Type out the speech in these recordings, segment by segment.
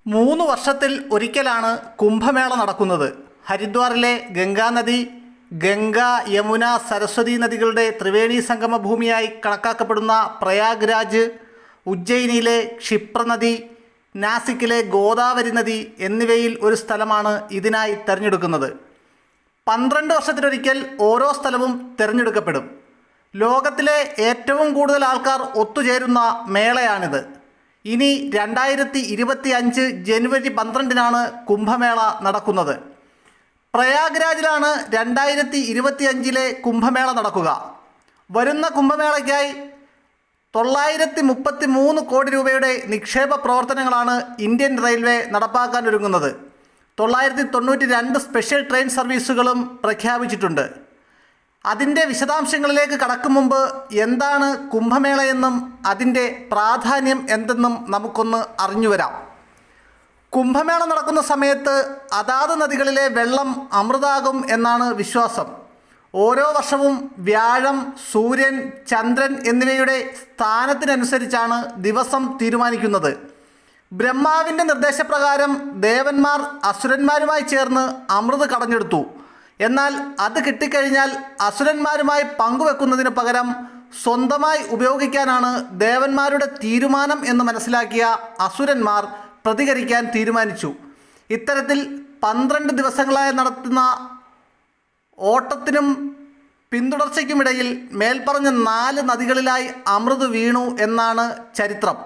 3 വർഷത്തിൽ ഒരിക്കലാണ് കുംഭമേള നടക്കുന്നത്. ഹരിദ്വാറിലെ ഗംഗാനദി, ഗംഗ, യമുന, സരസ്വതി നദികളുടെ ത്രിവേണി സംഗമ ഭൂമിയായി കണക്കാക്കപ്പെടുന്ന പ്രയാഗ്രാജ്, ഉജ്ജയിനിയിലെ ക്ഷിപ്രനദി, നാസിക്കിലെ ഗോദാവരി നദി എന്നിവയിൽ ഒരു സ്ഥലമാണ് ഇതിനായി തിരഞ്ഞെടുക്കുന്നത്. 12 വർഷത്തിലൊരിക്കൽ ഓരോ സ്ഥലവും തിരഞ്ഞെടുക്കപ്പെടും. ലോകത്തിലെ ഏറ്റവും കൂടുതൽ ആൾക്കാർ ഒത്തുചേരുന്ന മേളയാണിത്. ഇനി 2025 ജനുവരി 12-നാണ് കുംഭമേള നടക്കുന്നത്. പ്രയാഗ്രാജിലാണ് 2025-ലെ കുംഭമേള നടക്കുക. വരുന്ന കുംഭമേളയ്ക്കായി 933 കോടി രൂപയുടെ നിക്ഷേപ പ്രവർത്തനങ്ങളാണ് ഇന്ത്യൻ റെയിൽവേ നടപ്പാക്കാൻ ഒരുങ്ങുന്നത്. 992 സ്പെഷ്യൽ ട്രെയിൻ സർവീസുകളും പ്രഖ്യാപിച്ചിട്ടുണ്ട്. അതിൻ്റെ വിശദാംശങ്ങളിലേക്ക് കടക്കും മുമ്പ് എന്താണ് കുംഭമേളയെന്നും അതിൻ്റെ പ്രാധാന്യം എന്തെന്നും നമുക്കൊന്ന് അറിഞ്ഞുവരാം. കുംഭമേള നടക്കുന്ന സമയത്ത് അതാത് നദികളിലെ വെള്ളം അമൃതാകും എന്നാണ് വിശ്വാസം. ഓരോ വർഷവും വ്യാഴം, സൂര്യൻ, ചന്ദ്രൻ എന്നിവയുടെ സ്ഥാനത്തിനനുസരിച്ചാണ് ദിവസം തീരുമാനിക്കുന്നത്. ബ്രഹ്മാവിൻ്റെ നിർദ്ദേശപ്രകാരം ദേവന്മാർ അസുരന്മാരുമായി ചേർന്ന് അമൃത് കടഞ്ഞെടുത്തു. എന്നാൽ അത് കിട്ടിക്കഴിഞ്ഞാൽ അസുരന്മാരുമായി പങ്കുവെക്കുന്നതിന് പകരം സ്വന്തമായി ഉപയോഗിക്കാനാണ് ദേവന്മാരുടെ തീരുമാനം എന്ന് മനസ്സിലാക്കിയ അസുരന്മാർ പ്രതികരിക്കാൻ തീരുമാനിച്ചു. ഇത്തരത്തിൽ 12 ദിവസങ്ങളായി നടത്തുന്ന ഓട്ടത്തിനും പിന്തുടർച്ചയ്ക്കുമിടയിൽ മേൽപ്പറഞ്ഞ 4 നദികളിലായി അമൃത് വീണു എന്നാണ് ചരിത്രം.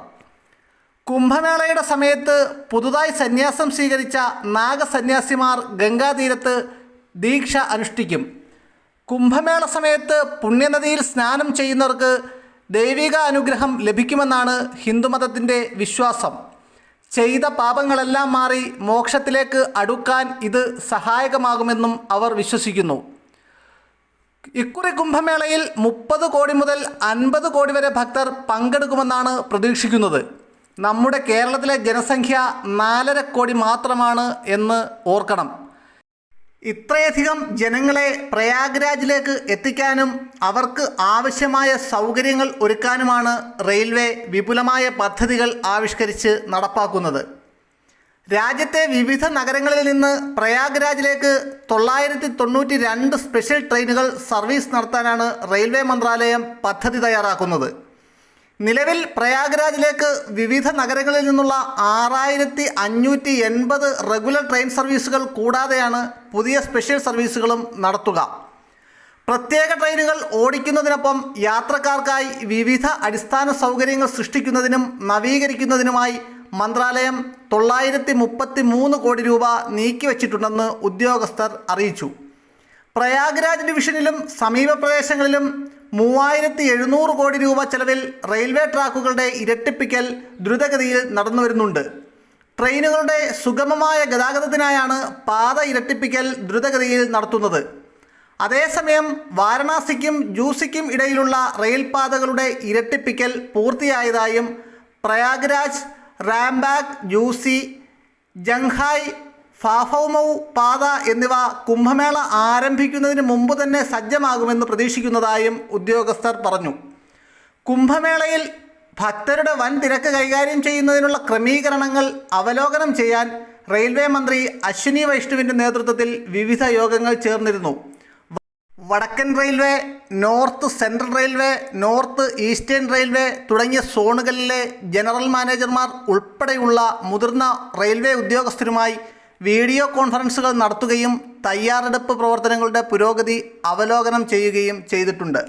കുംഭമേളയുടെ സമയത്ത് പുതുതായി സന്യാസം സ്വീകരിച്ച നാഗസന്യാസിമാർ ഗംഗാതീരത്ത് ദീക്ഷ അനുഷ്ഠിക്കും. കുംഭമേള സമയത്ത് പുണ്യനദിയിൽ സ്നാനം ചെയ്യുന്നവർക്ക് ദൈവിക അനുഗ്രഹം ലഭിക്കുമെന്നാണ് ഹിന്ദുമതത്തിൻ്റെ വിശ്വാസം. ചെയ്ത പാപങ്ങളെല്ലാം മാറി മോക്ഷത്തിലേക്ക് അടുക്കാൻ ഇത് സഹായകമാകുമെന്നും അവർ വിശ്വസിക്കുന്നു. ഇക്കുറി കുംഭമേളയിൽ 30 കോടി മുതൽ 50 കോടി വരെ ഭക്തർ പങ്കെടുക്കുമെന്നാണ് പ്രതീക്ഷിക്കുന്നത്. നമ്മുടെ കേരളത്തിലെ ജനസംഖ്യ 4.5 കോടി മാത്രമാണ് എന്ന് ഓർക്കണം. ഇത്രയധികം ജനങ്ങളെ പ്രയാഗ്രാജിലേക്ക് എത്തിക്കാനും അവർക്ക് ആവശ്യമായ സൗകര്യങ്ങൾ ഒരുക്കാനുമാണ് റെയിൽവേ വിപുലമായ പദ്ധതികൾ ആവിഷ്കരിച്ച് നടപ്പാക്കുന്നത്. രാജ്യത്തെ വിവിധ നഗരങ്ങളിൽ നിന്ന് പ്രയാഗ്രാജിലേക്ക് 992 സ്പെഷ്യൽ ട്രെയിനുകൾ സർവീസ് നടത്താനാണ് റെയിൽവേ മന്ത്രാലയം പദ്ധതി തയ്യാറാക്കുന്നത്. നിലവിൽ പ്രയാഗ്രാജിലേക്ക് വിവിധ നഗരങ്ങളിൽ നിന്നുള്ള 6580 റെഗുലർ ട്രെയിൻ സർവീസുകൾ കൂടാതെയാണ് പുതിയ സ്പെഷ്യൽ സർവീസുകളും നടത്തുക. പ്രത്യേക ട്രെയിനുകൾ ഓടിക്കുന്നതിനൊപ്പം യാത്രക്കാർക്കായി വിവിധ അടിസ്ഥാന സൗകര്യങ്ങൾ സൃഷ്ടിക്കുന്നതിനും നവീകരിക്കുന്നതിനുമായി മന്ത്രാലയം 933 കോടി രൂപ നീക്കിവച്ചിട്ടുണ്ടെന്ന് ഉദ്യോഗസ്ഥർ അറിയിച്ചു. പ്രയാഗ്രാജ് ഡിവിഷനിലും സമീപ പ്രദേശങ്ങളിലും 3700 കോടി രൂപ ചെലവിൽ റെയിൽവേ ട്രാക്കുകളുടെ ഇരട്ടിപ്പിക്കൽ ദ്രുതഗതിയിൽ നടന്നുവരുന്നുണ്ട്. ട്രെയിനുകളുടെ സുഗമമായ ഗതാഗതത്തിനായാണ് പാത ഇരട്ടിപ്പിക്കൽ ദ്രുതഗതിയിൽ നടത്തുന്നത്. അതേസമയം വാരണാസിക്കും ജൂസിക്കും ഇടയിലുള്ള റെയിൽപാതകളുടെ ഇരട്ടിപ്പിക്കൽ പൂർത്തിയായതായും പ്രയാഗ്രാജ്, റാംബാഗ്, ജൂസി, ജംഘായ്, ഫാഫൗമൗ പാത എന്നിവ കുംഭമേള ആരംഭിക്കുന്നതിന് മുമ്പ് തന്നെ സജ്ജമാകുമെന്ന് പ്രതീക്ഷിക്കുന്നതായും ഉദ്യോഗസ്ഥർ പറഞ്ഞു. കുംഭമേളയിൽ ഭക്തരുടെ വൻ തിരക്ക് കൈകാര്യം ചെയ്യുന്നതിനുള്ള ക്രമീകരണങ്ങൾ അവലോകനം ചെയ്യാൻ റെയിൽവേ മന്ത്രി അശ്വിനി വൈഷ്ണവിൻ്റെ നേതൃത്വത്തിൽ വിവിധ യോഗങ്ങൾ ചേർന്നിരുന്നു. വടക്കൻ railway, north central railway, north eastern railway തുടങ്ങിയ സോണുകളിലെ ജനറൽ മാനേജർമാർ ഉൾപ്പെടെയുള്ള മുതിർന്ന റെയിൽവേ ഉദ്യോഗസ്ഥരുമായി വീഡിയോ കോൺഫറൻസുകൾ നടത്തുകയും തയ്യാറെടുപ്പ് പ്രവർത്തനങ്ങളുടെ പുരോഗതി അവലോകനം ചെയ്യുകയും ചെയ്തിട്ടുണ്ട്.